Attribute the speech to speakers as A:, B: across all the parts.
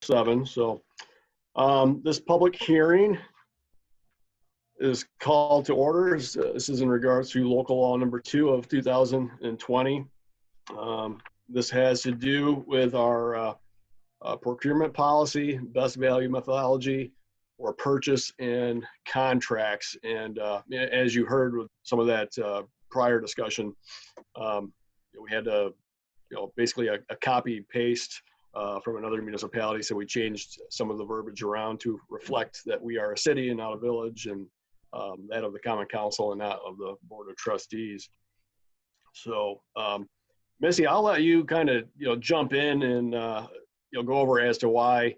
A: 7. So this public hearing is called to order. This is in regards to local law number 2 of 2020. This has to do with our procurement policy, best value methodology, or purchase and contracts. And as you heard with some of that prior discussion, we had to, basically a copy paste from another municipality. So we changed some of the verbiage around to reflect that we are a city and not a village, and that of the Common Council and not of the Board of Trustees. So Missy, I'll let you kind of, jump in and, go over as to why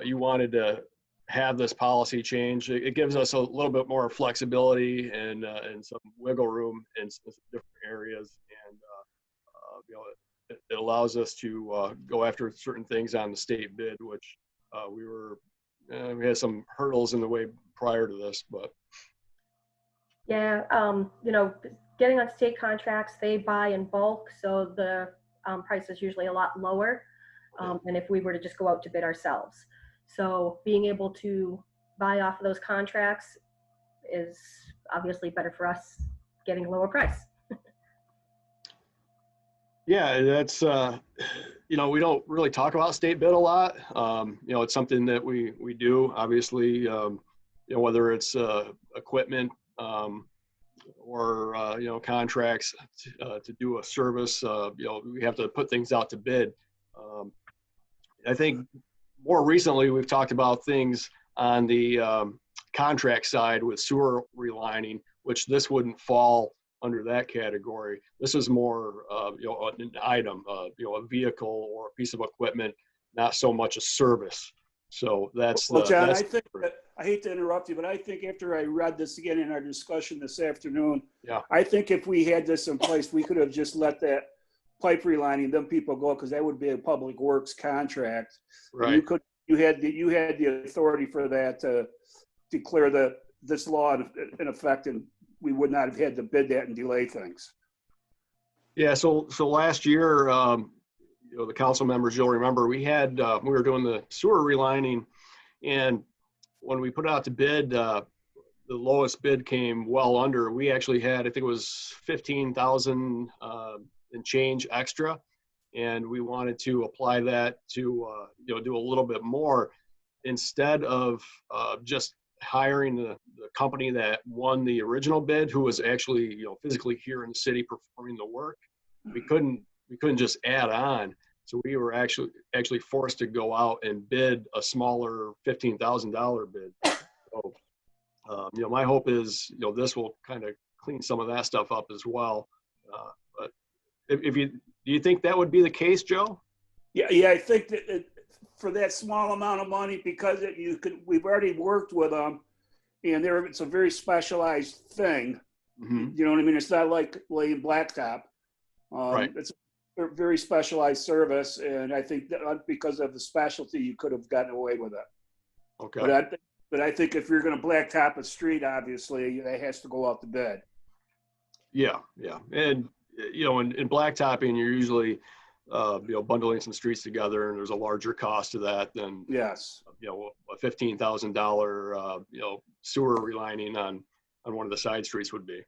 A: you wanted to have this policy change. It gives us a little bit more flexibility and some wiggle room in some different areas, and it allows us to go after certain things on the state bid, which we had some hurdles in the way prior to this. But
B: yeah, getting on state contracts, they buy in bulk, so the price is usually a lot lower than if we were to just go out to bid ourselves. So being able to buy off of those contracts is obviously better for us, getting a lower price.
A: yeah, that's we don't really talk about state bid a lot. It's something that we do, obviously, whether it's equipment or contracts to do a service. We have to put things out to bid. I think more recently we've talked about things on the contract side with sewer relining, which this wouldn't fall under that category. This is more an item, a vehicle or a piece of equipment, not so much a service. So that's
C: John, I think that, I hate to interrupt you, but I think after I read this again in our discussion this afternoon, I think if we had this in place, we could have just let that pipe relining, them people go, because that would be a public works contract.
A: Right.
C: You had the authority for that to declare this law in effect, and we would not have had to bid that and delay things.
A: Yeah. So last year, the council members, you'll remember, we were doing the sewer relining, and when we put it out to bid, the lowest bid came well under. We actually had, I think it was 15,000 and change extra, and we wanted to apply that to do a little bit more instead of just hiring the company that won the original bid, who was actually physically here in the city performing the work. We couldn't just add on, so we were actually forced to go out and bid a smaller $15,000 bid. So my hope is this will kind of clean some of that stuff up as well. But do you think that would be the case, Joe?
C: Yeah, I think that for that small amount of money, because we've already worked with them, and it's a very specialized thing.
A: Mm-hmm.
C: You know what I mean? It's not like laying blacktop.
A: Right.
C: It's a very specialized service, and I think that because of the specialty, you could have gotten away with it.
A: Okay.
C: But I think if you're going to blacktop a street, obviously, that has to go out to bid.
A: Yeah, and in blacktopping, you're usually bundling some streets together, and there's a larger cost to that than a $15,000 sewer relining on one of the side streets would be.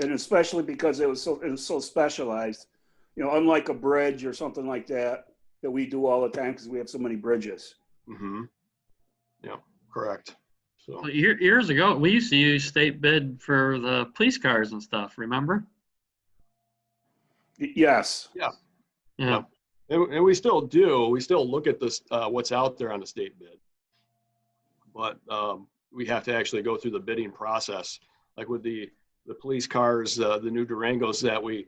C: And especially because it was so specialized, unlike a bridge or something like that we do all the time because we have so many bridges.
A: Mm-hmm. Yeah, correct. So
D: years ago, we used to use state bid for the police cars and stuff. Remember?
C: Yes.
A: Yeah. And we still do. We still look at this, what's out there on the state bid, but we have to actually go through the bidding process. Like with the police cars, the new Durangos that we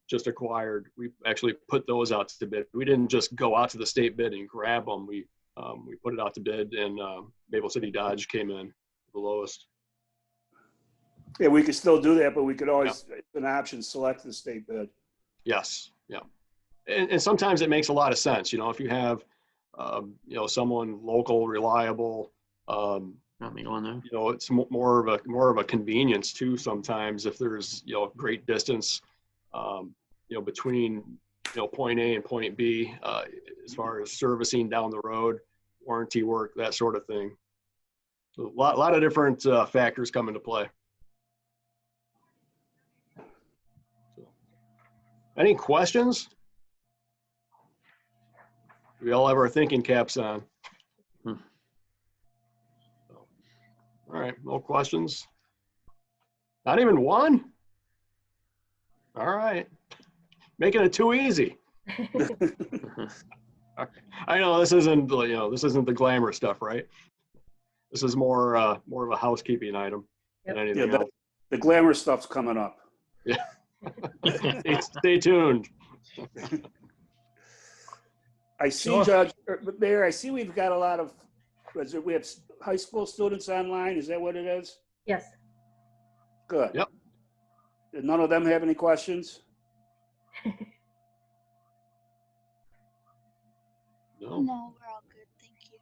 A: just acquired, we actually put those out to bid. We didn't just go out to the state bid and grab them. We put it out to bid, and Maple City Dodge came in the lowest.
C: Yeah, we could still do that, but we could always, an option, select the state bid.
A: Yes. Yeah. And sometimes it makes a lot of sense. If you have, someone local, reliable, it's more of a convenience too. Sometimes if there's, great distance, between point A and point B, as far as servicing down the road, warranty work, that sort of thing. So a lot of different factors come into play. So, any questions? We all have our thinking caps on. All right, no questions. Not even one? All right. Making it too easy. I know this isn't, this isn't the glamour stuff, right? This is more of a housekeeping item than anything else.
C: The glamour stuff's coming up.
A: Yeah. Stay tuned.
C: I see, Judge, Mayor, I see we've got a lot of, we have high school students online. Is that what it is?
B: Yes.
C: Good.
A: Yep.
C: Did none of them have any questions?
A: No.
E: No, we're all good. Thank you.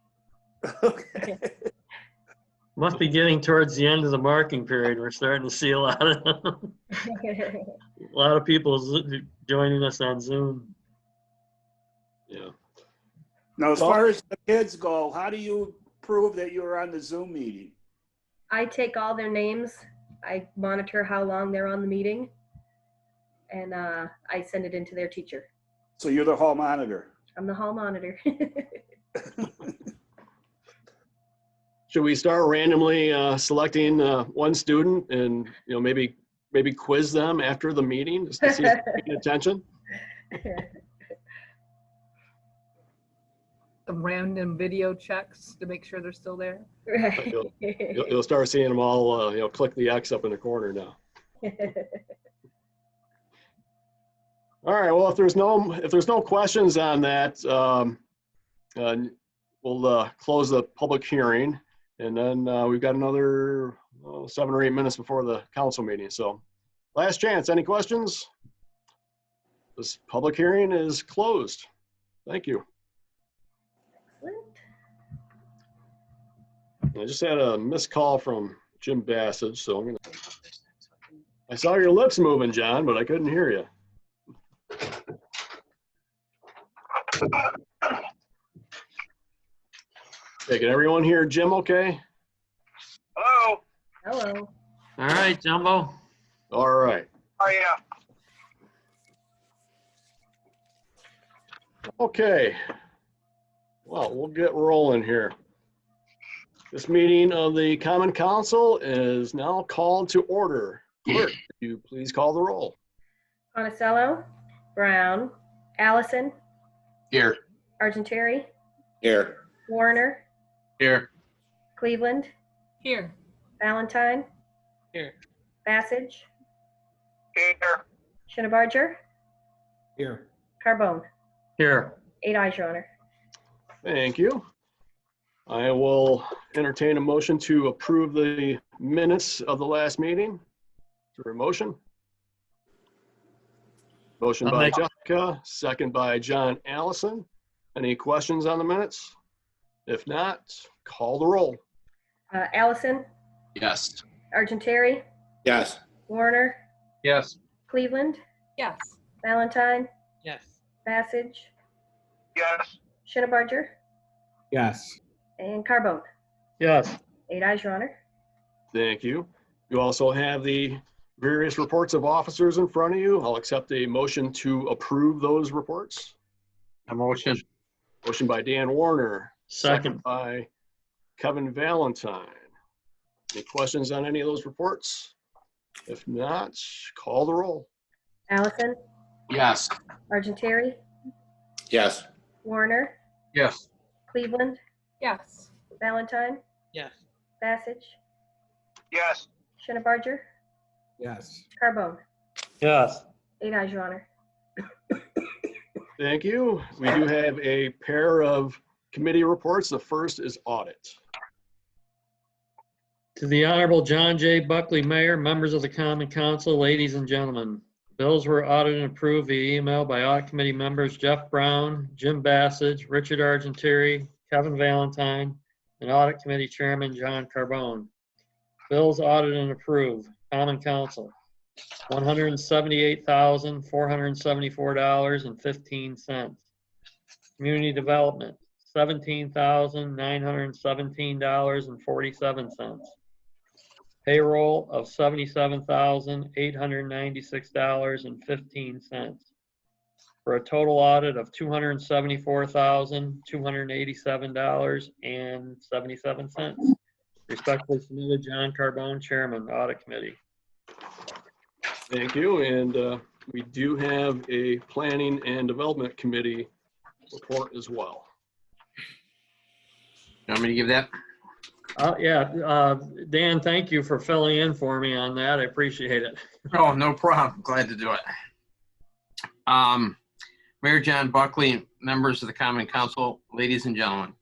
C: Okay.
D: Must be getting towards the end of the marking period. We're starting to see a lot of people joining us on Zoom.
A: Yeah.
C: Now, as far as the kids go, how do you prove that you were on the Zoom meeting?
B: I take all their names. I monitor how long they're on the meeting, and I send it into their teacher.
C: So you're the hall monitor.
B: I'm the hall monitor.
A: Should we start randomly selecting one student and maybe quiz them after the meeting just to see if they're paying attention?
F: Some random video checks to make sure they're still there.
A: You'll start seeing them all click the X up in the corner now. All right. Well, if there's no questions on that, we'll close the public hearing, and then we've got another 7 or 8 minutes before the council meeting. So, last chance. Any questions? This public hearing is closed. Thank you. I just had a missed call from Jim Bassage, so I saw your lips moving, John, but I couldn't hear you. Hey, can everyone hear Jim okay?
G: Hello.
B: Hello.
D: All right, Jumbo.
A: All right.
G: Oh, yeah.
A: Okay. Well, we'll get rolling here. This meeting of the Common Council is now called to order. Clerk, could you please call the roll?
B: Monticello, Brown, Allison,
G: Here.
B: Argentary,
G: Here.
B: Warner,
G: Here.
B: Cleveland,
F: Here.
B: Valentine,
G: Here.
B: Bassage,
G: Here.
B: Schinnebarger,
G: Here.
B: Carbone.
D: Here.
B: 8 ayes, Your Honor.
A: Thank you. I will entertain a motion to approve the minutes of the last meeting. Is there a motion? Motion
D: I'll
A: by
D: make-
A: Jessica, second by John Allison. Any questions on the minutes? If not, call the roll.
B: Allison,
G: Yes.
B: Argentary,
G: Yes.
B: Warner,
G: Yes.
B: Cleveland,
F: Yes.
B: Valentine,
G: Yes.
B: Bassage,
G: Yes.
B: Schinnebarger,
G: Yes.
B: and Carbone.
D: Yes.
B: 8 ayes, Your Honor.
A: Thank you. You also have the various reports of officers in front of you. I'll accept a motion to approve those reports.
D: A motion.
A: Motion by Dan Warner,
D: Second.
A: by Kevin Valentine. Any questions on any of those reports? If not, call the roll.
B: Allison,
G: Yes.
B: Argentary,
G: Yes.
B: Warner,
G: Yes.
B: Cleveland,
F: Yes.
B: Valentine,
G: Yes.
B: Bassage,
G: Yes.
B: Schinnebarger,
G: Yes.
B: Carbone.
D: Yes.
B: 8 ayes, Your Honor.
A: Thank you. We do have a pair of committee reports. The first is audit.
D: To the Honorable John J. Buckley, Mayor, members of the Common Council, ladies and gentlemen. Bills were audited and approved via email by audit committee members Jeff Brown, Jim Bassage, Richard Argentary, Kevin Valentine, and audit committee chairman John Carbone. Bills audited and approved. Common Council. $178,474.15. Community development, $17,917.47. Payroll of $77,896.15. For a total audit of $274,287.77. Respectfully submitted, John Carbone, Chairman, Audit Committee.
A: Thank you. And we do have a Planning and Development Committee report as well.
G: You want me to give that?
D: Dan, thank you for filling in for me on that. I appreciate it.
G: Oh, no problem. Glad to do it. Mayor John Buckley, members of the Common Council, ladies and gentlemen.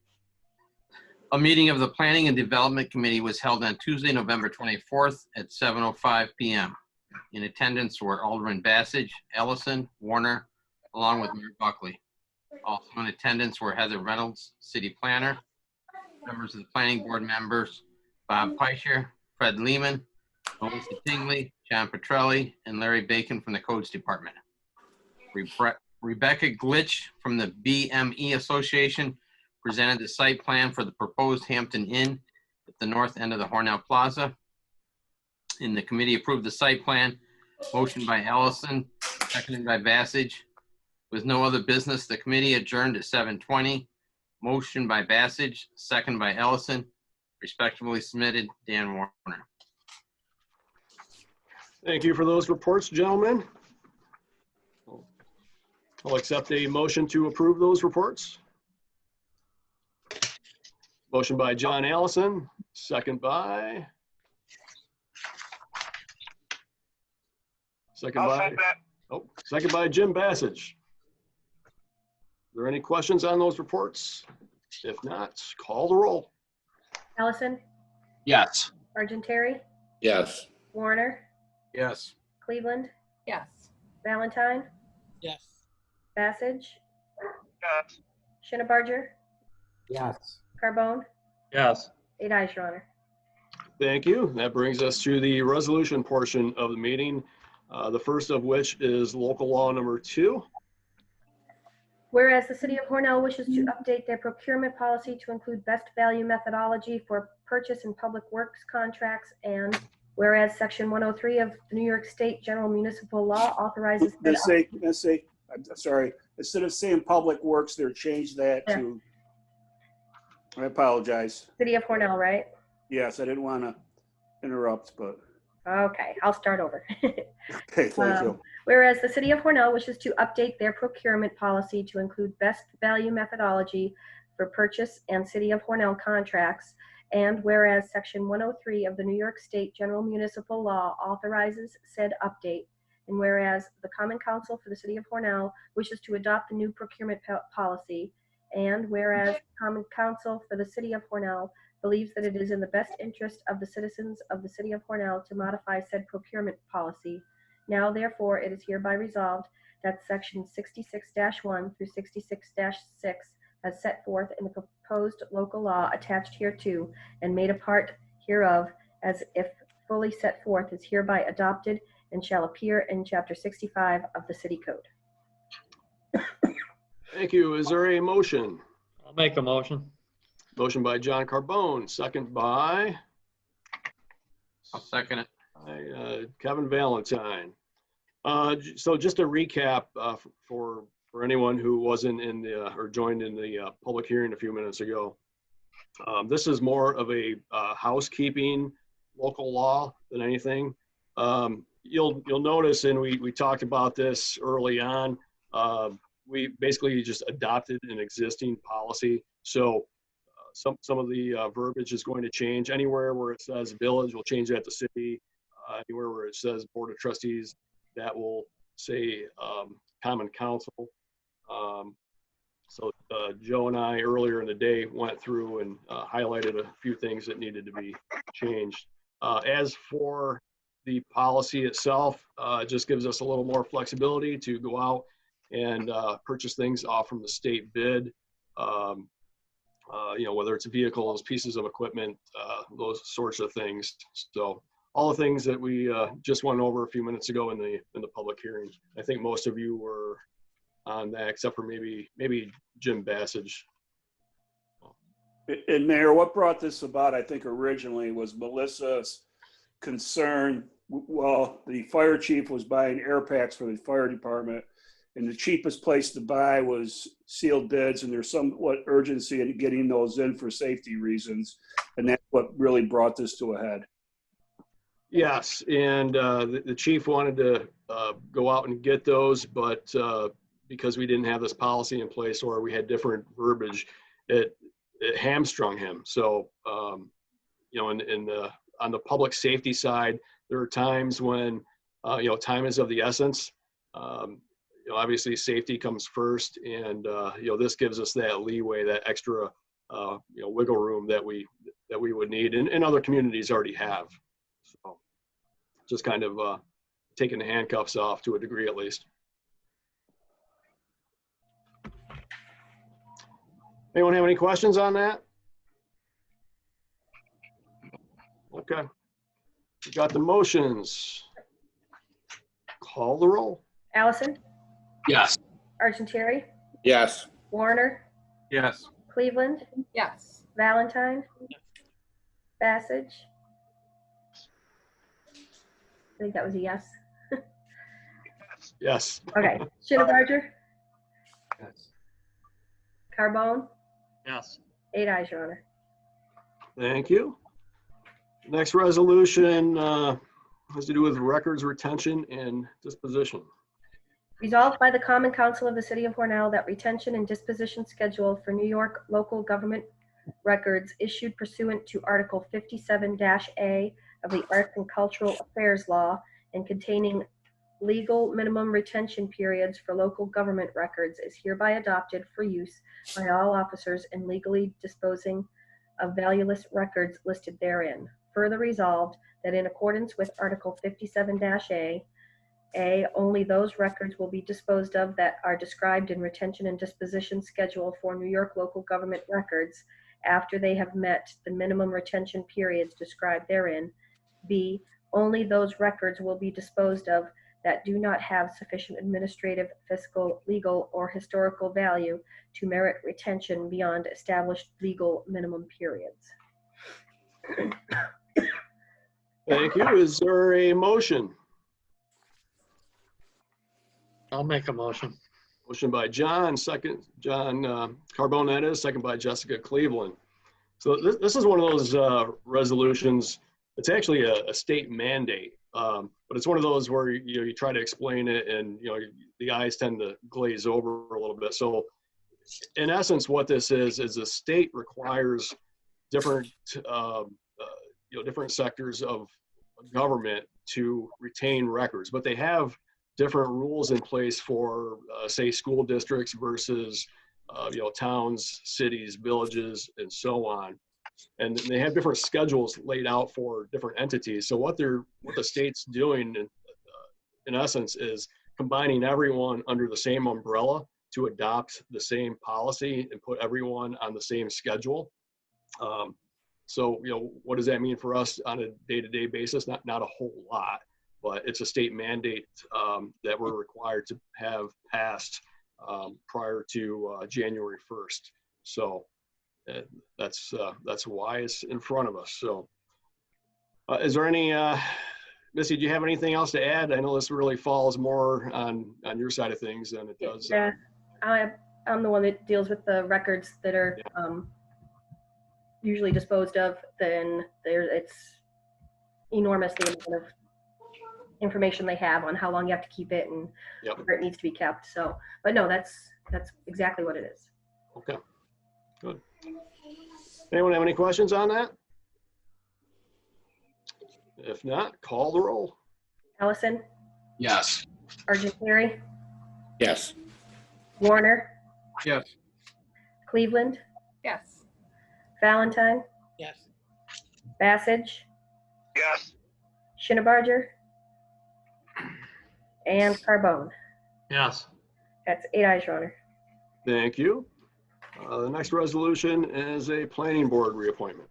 G: A meeting of the Planning and Development Committee was held on Tuesday, November 24th at 7:05 p.m. In attendance were Alderman Bassage, Ellison, Warner, along with Mayor Buckley. Also in attendance were Heather Reynolds, City Planner, members of the Planning Board members, Bob Peischer, Fred Lehman, Melissa Tingley, John Petrelli, and Larry Bacon from the Codes Department. Rebecca Glitch from the BME Association presented the site plan for the proposed Hampton Inn at the north end of the Hornell Plaza. And the committee approved the site plan, motion by Ellison, seconded by Bassage. With no other business, the committee adjourned at 7:20. Motion by Bassage, second by Ellison. Respectively submitted, Dan Warner.
A: Thank you for those reports, gentlemen. I'll accept a motion to approve those reports. Motion by John Allison, second by Jim Bassage. Are there any questions on those reports? If not, call the roll.
B: Allison,
G: Yes.
B: Argentary,
G: Yes.
B: Warner,
G: Yes.
B: Cleveland,
F: Yes.
B: Valentine,
G: Yes.
B: Bassage,
G: Yes.
B: Schinnebarger,
G: Yes.
B: Carbone,
D: Yes.
B: 8 ayes, Your Honor.
A: Thank you. That brings us to the resolution portion of the meeting. The first of which is local law number 2.
B: Whereas the City of Hornell wishes to update their procurement policy to include best value methodology for purchase and public works contracts, and whereas Section 103 of the New York State General Municipal Law authorizes.
C: I'm sorry, instead of saying Public Works, they're changed that to, I apologize.
B: City of Hornell, right?
C: Yes, I didn't want to interrupt, but,
B: Okay, I'll start over.
C: okay, thank you.
B: Whereas the City of Hornell wishes to update their procurement policy to include best value methodology for purchase and City of Hornell contracts, and whereas Section 103 of the New York State General Municipal Law authorizes said update, and whereas the Common Council for the City of Hornell wishes to adopt the new procurement policy, and whereas Common Council for the City of Hornell believes that it is in the best interest of the citizens of the City of Hornell to modify said procurement policy, now therefore it is hereby resolved that Section 66-1 through 66-6 as set forth in the proposed local law attached hereto and made a part hereof, as if fully set forth, is hereby adopted and shall appear in Chapter 65 of the City Code.
A: Thank you. Is there a motion?
D: I'll make a motion.
A: Motion by John Carbone, second by
G: I'll second it.
A: Kevin Valentine. So just a recap for anyone who wasn't in the or joined in the public hearing a few minutes ago. This is more of a housekeeping local law than anything. You'll notice, and we talked about this early on, we basically just adopted an existing policy. So some of the verbiage is going to change. Anywhere where it says village, we'll change that to city. Anywhere where it says board of trustees, that will say common council. So Joe and I earlier in the day went through and highlighted a few things that needed to be changed. As for the policy itself, it just gives us a little more flexibility to go out and purchase things off from the state bid. Whether it's vehicles, pieces of equipment, those sorts of things. So all the things that we just went over a few minutes ago in the public hearing. I think most of you were on that, except for maybe Jim Bassage.
C: And Mayor, what brought this about, I think originally, was Melissa's concern. Well, the fire chief was buying air packs for the fire department, and the cheapest place to buy was sealed bids, and there's somewhat urgency in getting those in for safety reasons, and that's what really brought this to a head.
A: Yes, and the chief wanted to go out and get those, but because we didn't have this policy in place or we had different verbiage, it hamstrung him. So, you know, on the public safety side, there are times when, you know, time is of the essence. You know, obviously safety comes first, and, you know, this gives us that leeway, that extra, you know, wiggle room that we would need and other communities already have. So just kind of taking the handcuffs off to a degree at least. Anyone have any questions on that? Okay. We got the motions. Call the roll.
B: Allison,
G: Yes.
B: Argentary,
H: Yes.
B: Warner,
G: Yes.
B: Cleveland,
F: Yes.
B: Valentine, Bassage. I think that was a yes.
A: Yes.
B: Okay. Schinneberger,
G: Yes.
B: Carbone,
D: Yes.
B: 8 ayes, Your Honor.
A: Thank you. Next resolution has to do with records retention and disposition.
B: Resolved by the Common Council of the City of Hornell that retention and disposition schedule for New York local government records issued pursuant to Article 57-A of the Arts and Cultural Affairs Law and containing legal minimum retention periods for local government records is hereby adopted for use by all officers in legally disposing of valueless records listed therein. Further resolved that in accordance with Article 57-A, only those records will be disposed of that are described in retention and disposition schedule for New York local government records after they have met the minimum retention periods described therein. B, only those records will be disposed of that do not have sufficient administrative, fiscal, legal, or historical value to merit retention beyond established legal minimum periods.
A: Thank you. Is there a motion?
D: I'll make a motion.
A: Motion by John, second, John Carbone, that is, second by Jessica Cleveland. So this is one of those resolutions. It's actually a state mandate, but it's one of those where you try to explain it and the eyes tend to glaze over a little bit. So in essence, what this is the state requires different different sectors of government to retain records, but they have different rules in place for say school districts versus towns, cities, villages, and so on. And they have different schedules laid out for different entities. So what the state's doing in essence is combining everyone under the same umbrella to adopt the same policy and put everyone on the same schedule. So what does that mean for us on a day-to-day basis? Not a whole lot, but it's a state mandate that we're required to have passed prior to January 1st. So that's why it's in front of us. So is there any, Missy, do you have anything else to add? I know this really falls more on your side of things than it does.
B: Yeah, I'm the one that deals with the records that are usually disposed of. Then it's enormous the amount of information they have on how long you have to keep it and where it needs to be kept. So, but no, that's exactly what it is.
A: Okay, good. Anyone have any questions on that? If not, call the roll.
B: Allison,
G: Yes.
B: Argentary,
H: Yes.
B: Warner,
G: Yes.
B: Cleveland,
F: Yes.
B: Valentine,
H: Yes.
B: Bassage,
H: Yes.
B: Schinneberger, and Carbone.
D: Yes.
B: That's 8 ayes, Your Honor.
A: Thank you. The next resolution is a planning board reappointment.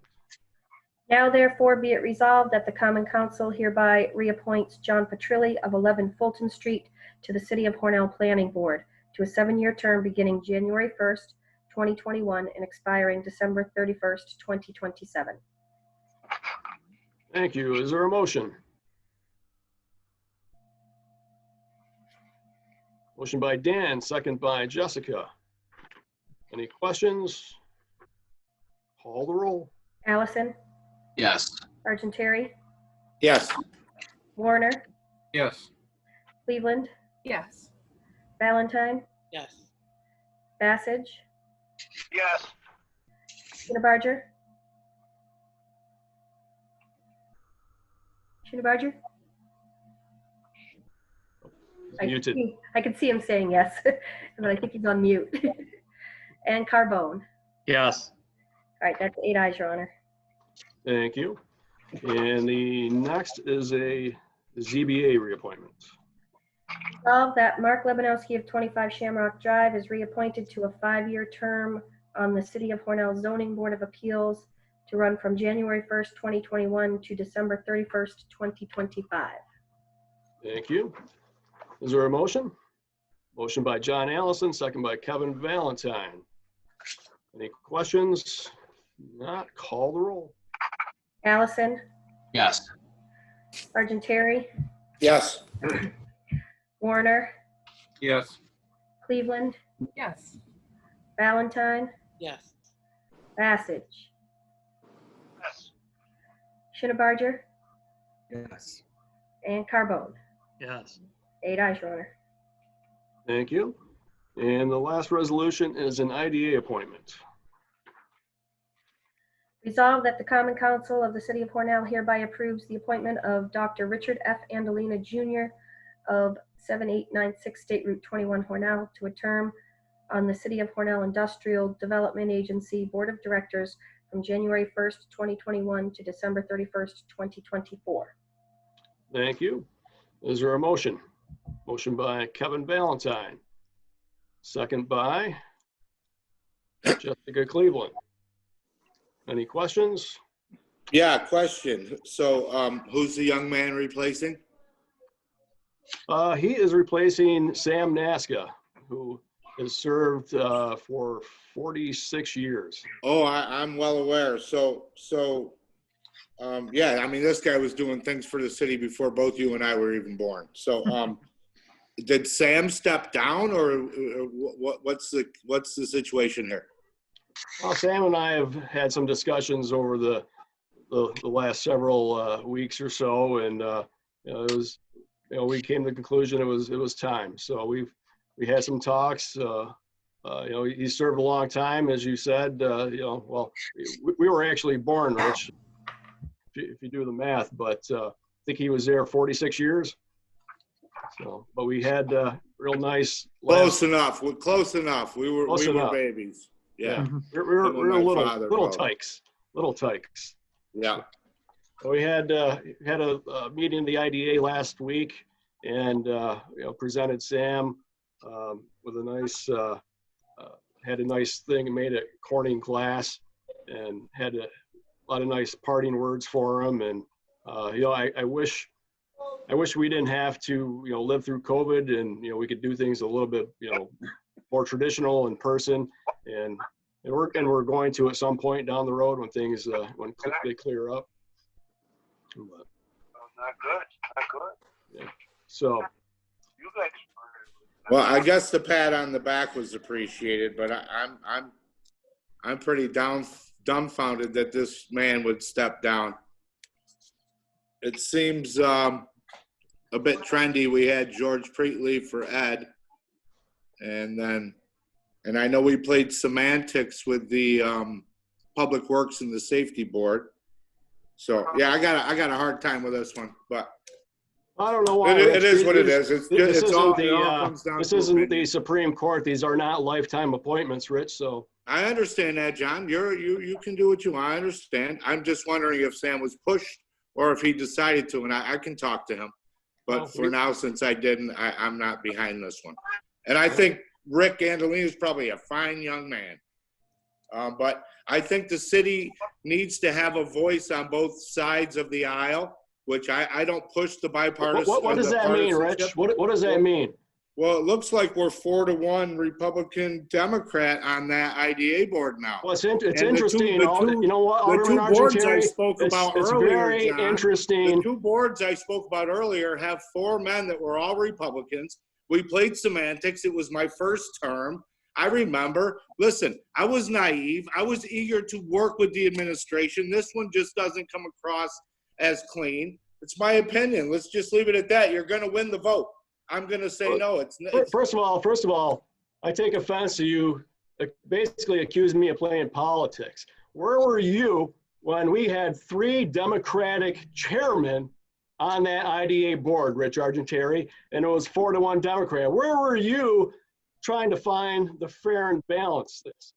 B: Now therefore be it resolved that the Common Council hereby reappoints John Petrilli of 11 Fulton Street to the City of Hornell Planning Board to a 7-year term beginning January 1st, 2021 and expiring December 31st, 2027.
A: Thank you. Is there a motion? Motion by Dan, second by Jessica. Any questions? Call the roll.
B: Allison,
H: Yes.
B: Argentary,
H: Yes.
B: Warner,
G: Yes.
B: Cleveland,
F: Yes.
B: Valentine,
E: Yes.
B: Bassage,
H: Yes.
B: Barger, Barger.
A: Muted.
B: I can see him saying yes, but I think he's on mute. And Carbone.
D: Yes.
B: All right, that's 8 ayes, Your Honor.
A: Thank you. And the next is a ZBA reappointment.
B: Resolved that Mark Lebanowski of 25 Shamrock Drive is reappointed to a 5-year term on the City of Hornell Zoning Board of Appeals to run from January 1st, 2021 to December 31st, 2025.
A: Thank you. Is there a motion? Motion by John Allison, second by Kevin Valentine. Any questions? Not, call the roll.
B: Allison,
H: Yes.
B: Argentary,
H: Yes.
B: Warner,
G: Yes.
B: Cleveland,
F: Yes.
B: Valentine,
E: Yes.
B: Bassage,
H: Yes.
B: Barger,
H: Yes.
B: and Carbone.
D: Yes.
B: 8 ayes, Your Honor.
A: Thank you. And the last resolution is an IDA appointment.
B: Resolved that the Common Council of the City of Hornell hereby approves the appointment of Dr. Richard F. Andolina Jr. of 7896 State Route 21 Hornell to a term on the City of Hornell Industrial Development Agency Board of Directors from January 1st, 2021 to December 31st, 2024.
A: Thank you. Is there a motion? Motion by Kevin Valentine. Second by Jessica Cleveland. Any questions?
H: Yeah, question. So, who's the young man replacing?
A: He is replacing Sam Naska, who has served for 46 years.
H: Oh, I'm well aware. Yeah, I mean, this guy was doing things for the city before both you and I were even born. So, did Sam step down, or what's the situation here?
A: Well, Sam and I have had some discussions over the last several weeks or so, and it was, we came to the conclusion it was time. So we had some talks. He served a long time, as you said. Well, we were actually born, Rich, if you do the math, but I think he was there 46 years. So, but we had real nice.
H: Close enough. We're close enough. We were babies. Yeah.
A: We were little tykes. Little tykes.
H: Yeah.
A: So we had a meeting in the IDA last week, and presented Sam with a nice had a nice thing, made it Corning glass, and had a lot of nice parting words for him. And I wish we didn't have to live through COVID, and we could do things a little bit more traditional in person, and we're going to at some point down the road when things when they clear up. But,
H: Not good.
A: yeah. So.
H: You guys. Well, I guess the pat on the back was appreciated, but I'm pretty dumbfounded that this man would step down. It seems a bit trendy. We had George Preatley for Ed, and I know we played semantics with the Public Works and the Safety Board. So yeah, I got a hard time with this one, but
A: I don't know why.
H: It is what it is.
A: This isn't the Supreme Court. These are not lifetime appointments, Rich. So
H: I understand that, John. You can do what you want. I understand. I'm just wondering if Sam was pushed or if he decided to, and I can talk to him. But for now, since I didn't, I'm not behind this one. And I think Rick Andolina is probably a fine young man. But I think the city needs to have a voice on both sides of the aisle, which I don't push the bipartisan.
A: What does that mean, Rich? What does that mean?
H: Well, it looks like we're 4-1 Republican Democrat on that IDA board now.
A: Well, it's interesting.
H: you
A: know what,
H: The two
A: Alderman
H: boards I
A: Argentari,
H: spoke about
A: it's
H: earlier,
A: very
H: John,
A: interesting.
H: the two boards I spoke about earlier have 4 men that were all Republicans. We played semantics. It was my first term. I remember. Listen, I was naive. I was eager to work with the administration. This one just doesn't come across as clean. It's my opinion. Let's just leave it at that. You're going to win the vote. I'm going to say no.
A: First of all, I take offense to you basically accusing me of playing politics. Where were you when we had 3 Democratic chairmen on that IDA board, Rich Argentari, and it was 4-1 Democrat? Where were you trying to find the fair and balance this?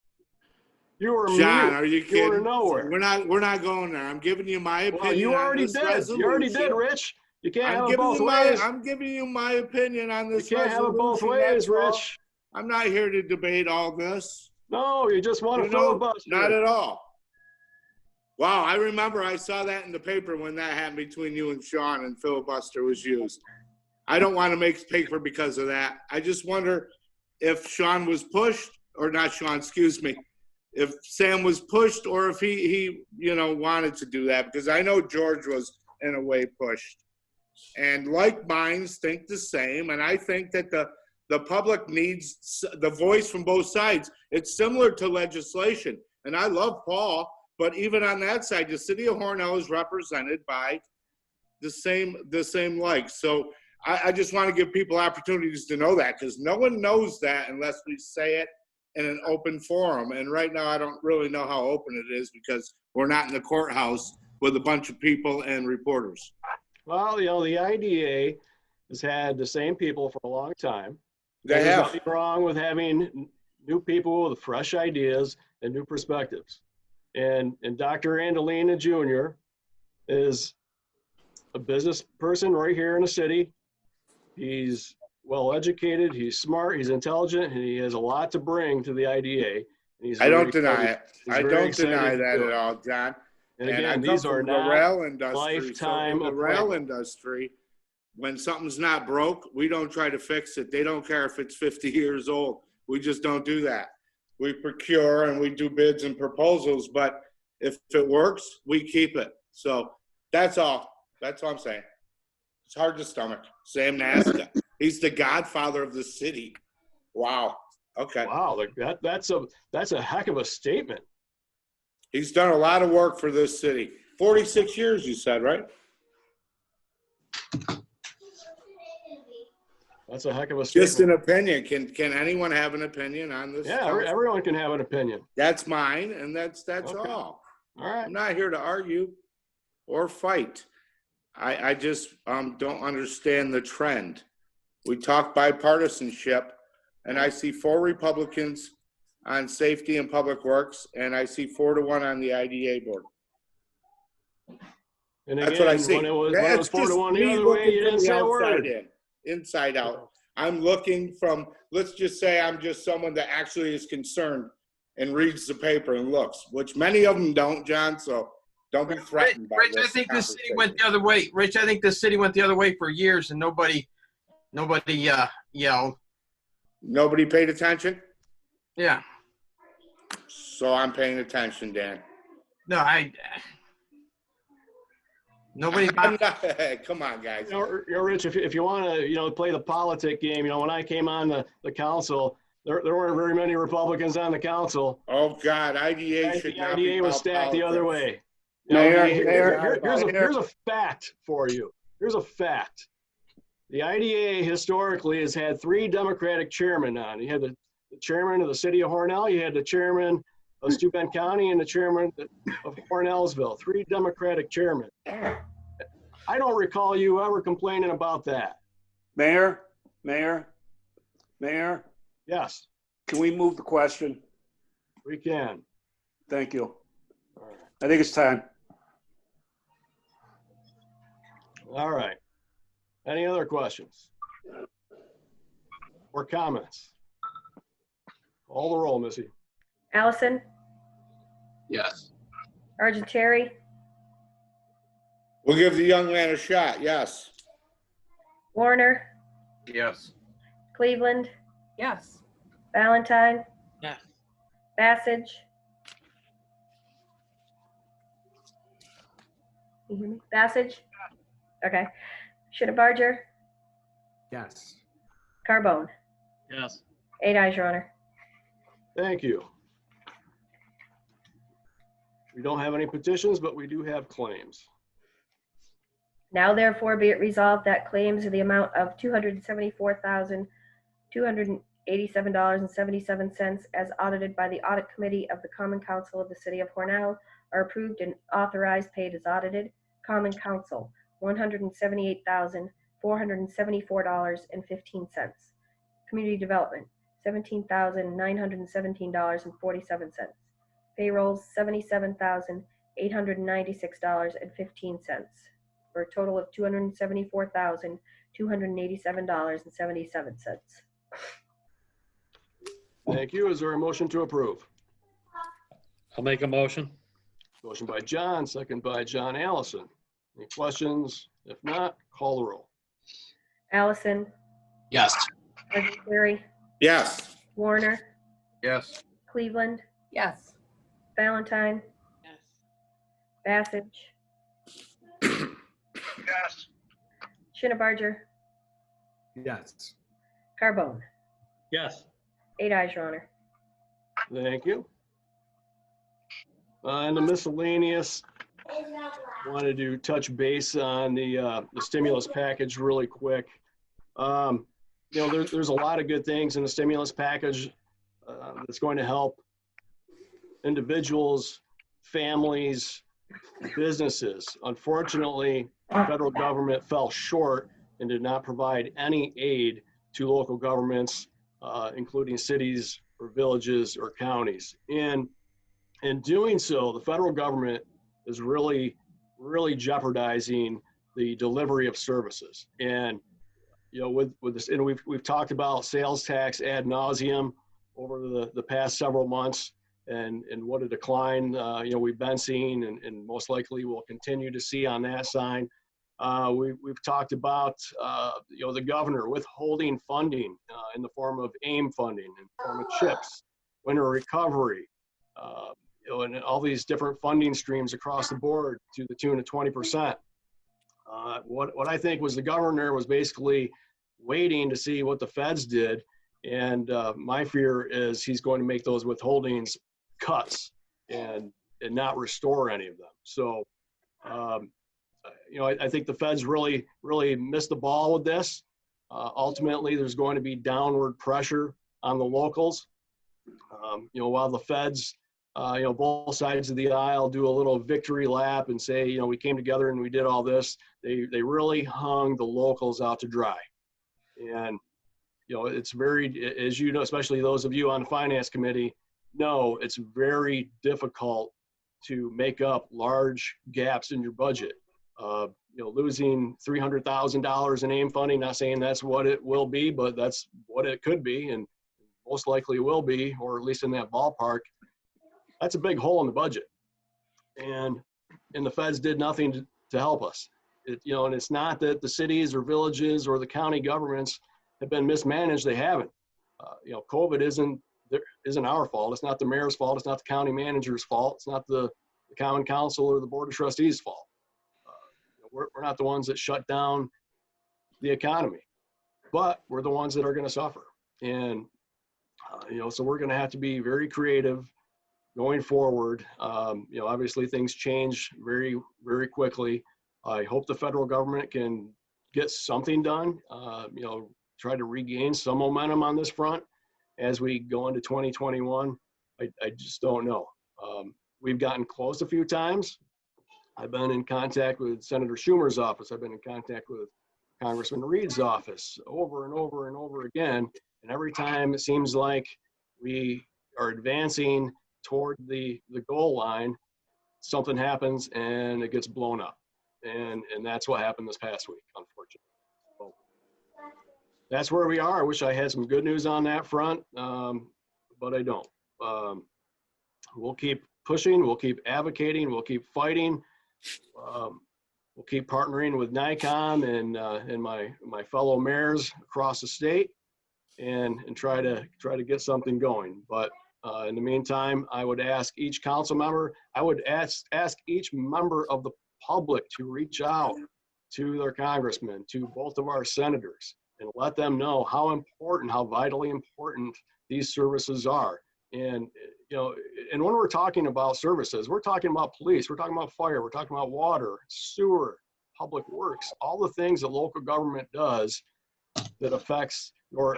A: You were
H: John, are you kidding?
A: You were nowhere.
H: We're not going there. I'm giving you my opinion.
A: Well, you already did. You already did, Rich. You can't have it both ways.
H: I'm giving you my opinion on this.
A: You can't have it both ways, Rich.
H: I'm not here to debate all this.
A: No, you just want to filibuster.
H: Not at all. Wow, I remember I saw that in the paper when that happened between you and Sean and filibuster was used. I don't want to make paper because of that. I just wonder if Sean was pushed, or not Sean, excuse me, if Sam was pushed or if he wanted to do that, because I know George was in a way pushed. And like minds think the same, and I think that the public needs the voice from both sides. It's similar to legislation, and I love Paul, but even on that side, the city of Hornell is represented by the same likes. So I just want to give people opportunities to know that, because no one knows that unless we say it in an open forum. And right now, I don't really know how open it is because we're not in the courthouse with a bunch of people and reporters.
A: Well, the IDA has had the same people for a long time.
H: There's
A: nothing wrong with having new people with fresh ideas and new perspectives. And Dr. Andolina Jr. is a business person right here in the city. He's well educated, he's smart, he's intelligent, and he has a lot to bring to the IDA.
H: I don't deny it. I don't deny that at all, John.
A: And again, these are not
H: the rail industry.
A: lifetime.
H: So in the rail industry, when something's not broke, we don't try to fix it. They don't care if it's 50 years old. We just don't do that. We procure and we do bids and proposals, but if it works, we keep it. So that's all. That's all I'm saying. It's hard to stomach. Sam Nasca. He's the godfather of the city. Wow. Okay.
A: Wow, like that's a heck of a statement.
H: He's done a lot of work for this city. 46 years, you said, right?
A: That's a heck of a statement.
H: Just an opinion. Can anyone have an opinion on this?
A: Yeah, everyone can have an opinion.
H: That's mine, and that's
A: Okay.
H: all.
A: All right.
H: I'm not here to argue or fight. I just don't understand the trend. We talk bipartisanship, and I see 4 Republicans on safety and public works, and I see 4-1 on the IDA board.
A: And
H: That's
A: again,
H: what I see.
A: when it was
H: That's
A: 4-1 the
H: me
A: other way,
H: looking
A: you didn't
H: from
A: say
H: the
A: a word.
H: outside in, inside out. I'm looking from, let's just say I'm just someone that actually is concerned and reads the paper and looks, which many of them don't, John, so don't be threatened by
G: Rich,
H: this
G: I think the city went
H: conversation.
G: the other way. Rich, I think the city went the other way for years and nobody yelled.
H: Nobody paid attention?
G: Yeah.
H: So I'm paying attention, Dan.
G: No, nobody.
H: I'm not, come on, guys.
A: Rich, if you want to, play the politic game, when I came on the council, there weren't very many Republicans on the council.
H: Oh, God, IDA should
A: The
H: not be
A: IDA was
H: about
A: stacked the other
H: politics.
A: way.
C: Mayor,
A: Here's a fact for you. Here's a fact. The IDA historically has had 3 Democratic chairmen on. You had the chairman of the city of Hornell, you had the chairman of Steuben County, and the chairman of Hornellsville. 3 Democratic chairmen. I don't recall you ever complaining about that.
C: Mayor.
A: Yes,
C: Can we move the question?
A: we can.
C: Thank you. I think it's time.
A: All right. Any other questions or comments? Call the roll, Missy.
B: Allison,
G: Yes.
B: Argentary,
H: We'll give the young man a shot, yes.
B: Warner,
G: Yes.
B: Cleveland,
F: Yes.
B: Valentine,
G: Yes.
B: Passage. You hear me? Passage? Okay. Barger,
I: Yes.
B: Carbone.
D: Yes.
B: 8 ayes, Your Honor.
A: Thank you. We don't have any petitions, but we do have claims.
B: Now therefore be it resolved that claims in the amount of $274,287.77 as audited by the Audit Committee of the Common Council of the City of Hornell are approved and authorized paid as audited. Common Council, $178,474.15. Community Development, $17,917.47. Payrolls, $77,896.15. For a total of $274,287.77.
A: Thank you. Is there a motion to approve?
D: I'll make a motion.
A: Motion by John, second by John Allison. Any questions? If not, call the roll.
B: Allison,
G: Yes.
B: Argentary,
H: Yes.
B: Warner,
G: Yes.
B: Cleveland,
F: Yes.
B: Valentine,
G: Yes.
B: Passage,
G: Yes.
B: Barger,
I: Yes.
B: Carbone.
D: Yes.
B: 8 ayes, Your Honor.
A: Thank you. And the miscellaneous, wanted to touch base on the stimulus package really quick. You know, there's a lot of good things in the stimulus package that's going to help individuals, families, businesses. Unfortunately, the federal government fell short and did not provide any aid to local governments, including cities or villages or counties. And in doing so, the federal government is really jeopardizing the delivery of services. And you know, with this, and we've talked about sales tax ad nauseum over the past several months, and what a decline you know, we've been seeing, and most likely we'll continue to see on that sign. We've talked about you know, the governor withholding funding in the form of AIM funding, in the form of CHIPS, winter recovery, you know, and all these different funding streams across the board to the tune of 20%. What I think was the governor was basically waiting to see what the feds did, and my fear is he's going to make those withholdings cuts and not restore any of them. So, you know, I think the feds really missed the ball with this. Ultimately, there's going to be downward pressure on the locals. You know, while the feds, you know, both sides of the aisle do a little victory lap and say, you know, we came together and we did all this, they really hung the locals out to dry. And, you know, it's very, as you know, especially those of you on the finance committee, know it's very difficult to make up large gaps in your budget. You know, losing $300,000 in AIM funding, not saying that's what it will be, but that's what it could be, and most likely will be, or at least in that ballpark. That's a big hole in the budget. And the feds did nothing to help us. You know, and it's not that the cities or villages or the county governments have been mismanaged. They haven't. You know, COVID isn't our fault. It's not the mayor's fault. It's not the county manager's fault. It's not the common council or the board of trustees' fault. We're not the ones that shut down the economy, but we're the ones that are going to suffer. And, you know, so we're going to have to be very creative going forward. You know, obviously things change very, very quickly. I hope the federal government can get something done, you know, try to regain some momentum on this front as we go into 2021. I just don't know. We've gotten close a few times. I've been in contact with Senator Schumer's office. I've been in contact with Congressman Reed's office over and over and over again. And every time it seems like we are advancing toward the goal line, something happens and it gets blown up. And that's what happened this past week, unfortunately. So that's where we are. I wish I had some good news on that front, but I don't. We'll keep pushing, we'll keep advocating, we'll keep fighting. We'll keep partnering with NICOM and my fellow mayors across the state and try to get something going. But in the meantime, I would ask each council member, I would ask each member of the public to reach out to their congressman, to both of our senators, and let them know how important, how vitally important these services are. And, you know, and when we're talking about services, we're talking about police, we're talking about fire, we're talking about water, sewer, public works, all the things that local government does that affects your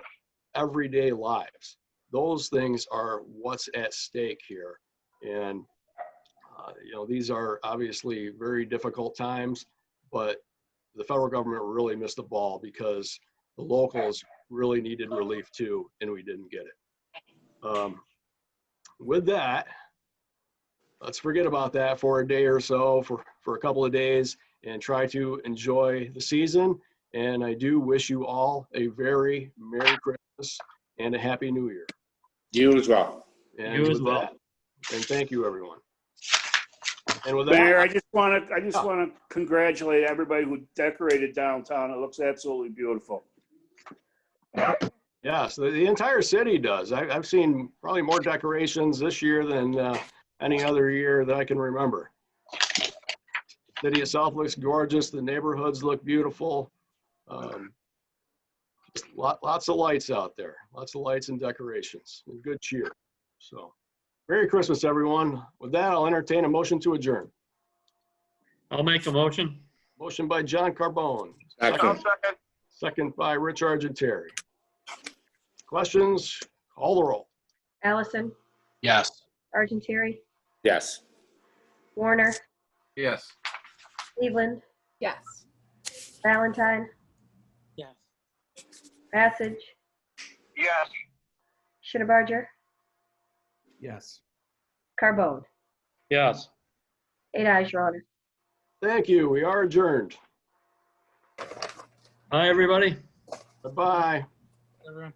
A: everyday lives. Those things are what's at stake here. And, you know, these are obviously very difficult times, but the federal government really missed the ball because the locals really needed relief too, and we didn't get it. With that, let's forget about that for a day or so, for a couple of days, and try to enjoy the season. And I do wish you all a very Merry Christmas and a Happy New Year.
H: You as well.
A: And
D: You as
A: with
D: well.
A: that, and thank you, everyone. And with that,
C: Mayor, I just want to congratulate everybody who decorated downtown. It looks absolutely beautiful.
A: yes, the entire city does. I've seen probably more decorations this year than any other year that I can remember. The city itself looks gorgeous. The neighborhoods look beautiful. Just lots of lights out there. Lots of lights and decorations and good cheer. So, Merry Christmas, everyone. With that, I'll entertain a motion to adjourn.
D: I'll make a motion.
A: Motion by John Carbone.
H: Second.
A: Second by Rich Argenteri. Questions? Call the roll.
B: Allison,
G: Yes.
B: Argenteri,
H: Yes.
B: Warner,
G: Yes.
B: Cleveland,
F: Yes.
B: Valentine,
E: Yes.
B: Passage,
C: Yes.
B: Schinnebarger,
I: Yes.
B: Carbone.
D: Yes.
B: 8 ayes, Your Honor.
A: Thank you. We are adjourned.
D: Hi, everybody.
A: Bye-bye.
E: Everyone.